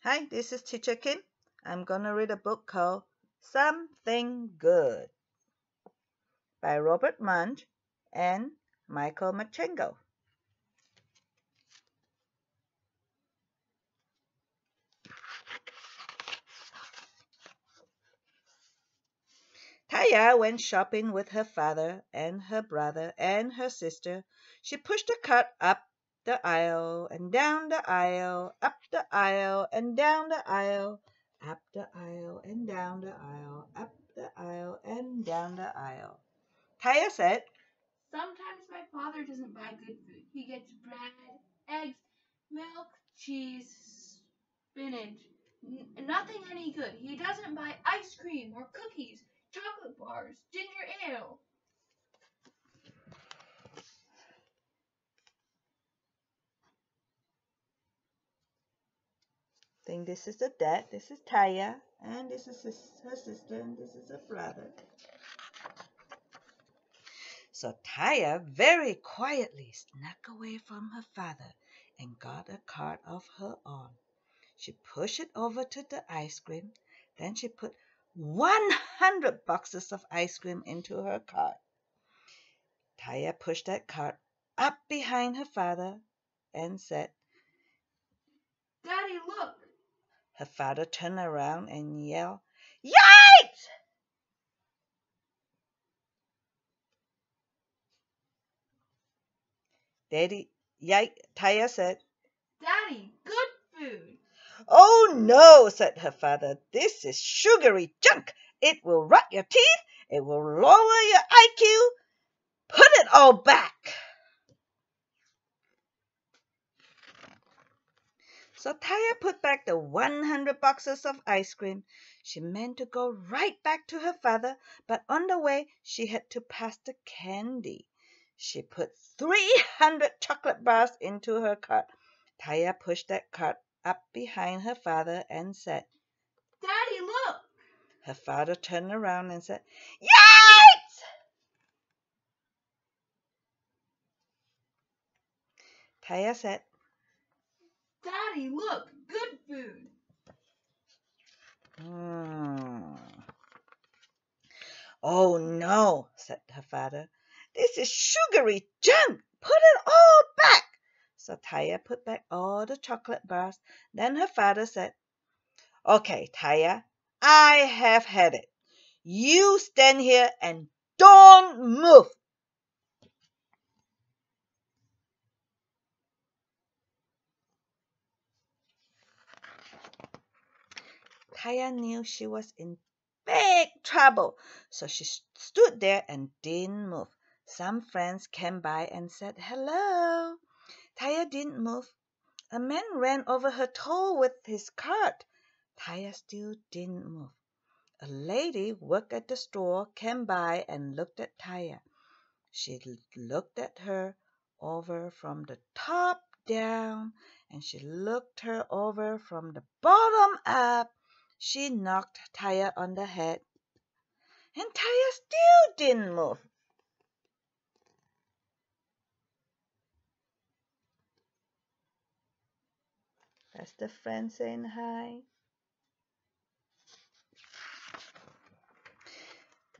Hi, this is Teacher Kim. I'm gonna read a book called Something Good by Robert Munsch and Michael Machengo. Taya went shopping with her father and her brother and her sister. She pushed the cart up the aisle and down the aisle, up the aisle and down the aisle, up the aisle and down the aisle, up the aisle and down the aisle. Taya said, Sometimes my father doesn't buy good food. He gets bread, eggs, milk, cheese, spinach. Nothing any good. He doesn't buy ice cream or cookies, chocolate bars, ginger ale. think this is the dad, this is Taya, and this is her sister, and this is her brother. So Taya very quietly snuck away from her father and got a cart of her own. She pushed it over to the ice cream. Then she put 100 boxes of ice cream into her cart. Taya pushed that cart up behind her father and said, Daddy, look! her father turned around and yelled, Yikes! Taya said, Daddy, good food! Oh no, said her father. This is sugary junk. It will rot your teeth. It will lower your IQ. Put it all back. So Taya put back the 100 boxes of ice cream. She meant to go right back to her father, but on the way she had to pass the candy. She put 300 chocolate bars into her cart. Taya pushed that cart up behind her father and said, Daddy, look! Her father turned around and said, Yikes! Taya said, Daddy, look! Good food! Hmm. Oh no, said her father. This is sugary junk. Put it all back. So Taya put back all the chocolate bars. Then her father said, Okay, Taya, I have had it. You stand here and don't move. Taya knew she was in big trouble, so she stood there and didn't move. Some friends came by and said hello. Taya didn't move. A man ran over her toe with his cart. Taya still didn't move. A lady worked at the store came by and looked at Taya. She looked at her over from the top down, and she looked her over from the bottom up. She knocked Taya on the head, and Taya still didn't move. That's the friend saying hi.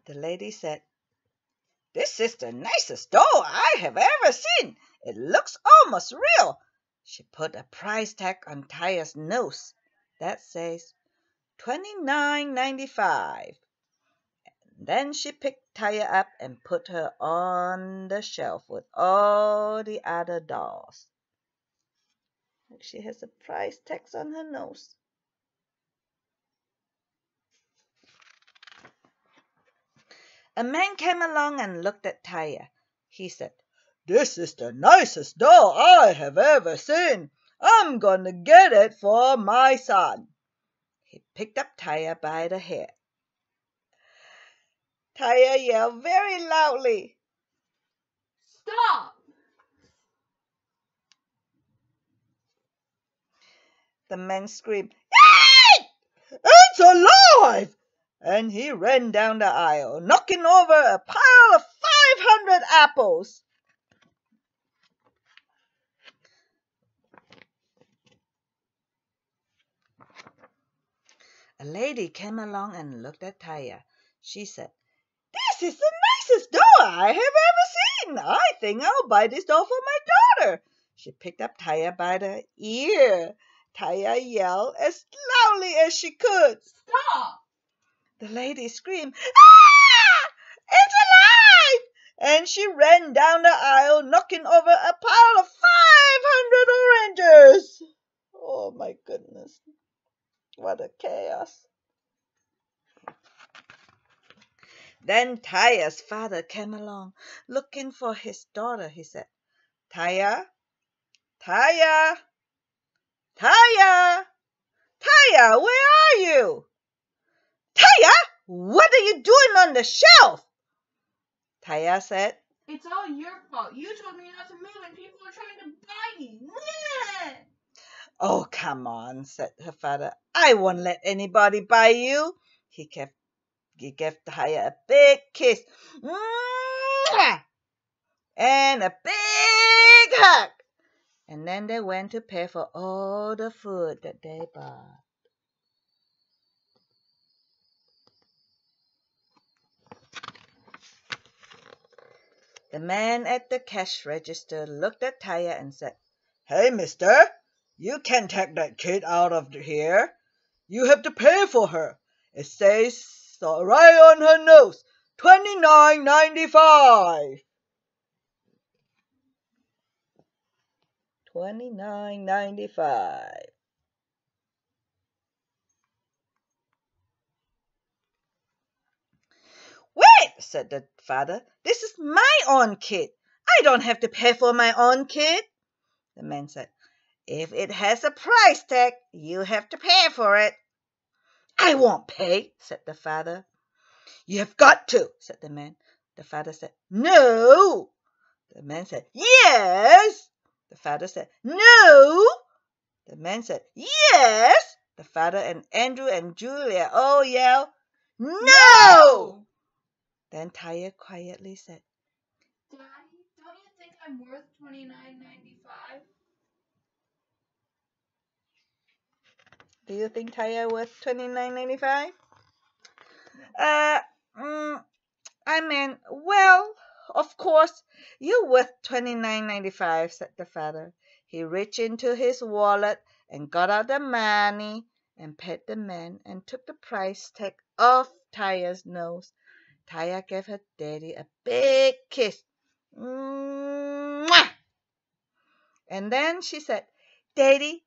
The lady said, This is the nicest doll I have ever seen. It looks almost real. She put a price tag on Taya's nose. That says $29.95. Then she picked Taya up and put her on the shelf with all the other dolls. She has a price tag on her nose. A man came along and looked at Taya. He said, This is the nicest doll I have ever seen. I'm going to get it for my son. He picked up Taya by the hair. Taya yelled very loudly. Stop! The man screamed, Hey! It's alive! And he ran down the aisle, knocking over a pile of 500 apples. A lady came along and looked at Taya. She said, "This is the nicest doll I have ever seen. I think I'll buy this doll for my daughter." She picked up Taya by the ear. Taya yelled as loudly as she could. Stop! The lady screamed, "Ah! It's alive!" And she ran down the aisle, knocking over a pile of 500 oranges. Oh my goodness. What a chaos. Then Taya's father came along, looking for his daughter. He said, "Taya, Taya, Taya, Taya, where are you?" "Taya, what are you doing on the shelf?" Taya said, It's all your fault. You told me not to move and people are trying to buy me. Bleh! "Oh, come on," said her father. "I won't let anybody buy you." He gave Taya a big kiss. Mwah! And a big hug. And then they went to pay for all the food that they bought. The man at the cash register looked at Taya and said, "Hey, mister, you can't take that kid out of here. You have to pay for her. It says so right on her nose, $29.95. $29.95. "Wait," said the father. "This is my own kid. I don't have to pay for my own kid." The man said, "If it has a price tag, you have to pay for it." "I won't pay," said the father. "You have got to," said the man. The father said, "No." The man said, "Yes." The father said, "No." The man said, "Yes." The father and Andrew and Julia all yelled, "No!" Then Taya quietly said, Daddy, don't you think I'm worth $29.95? "Do you think Taya worth $29.95? Uh, mm, I mean, well, of course, you're worth $29.95, said the father. He reached into his wallet and got out the money and paid the man and took the price tag off Taya's nose. Taya gave her daddy a big kiss. Mwah! And then she said, "Daddy."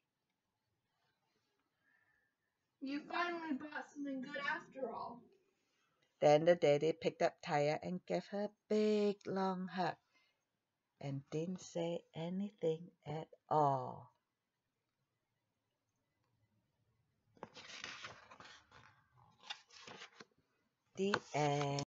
You finally bought something good after all. Then the daddy picked up Taya and gave her a big long hug and didn't say anything at all. The end.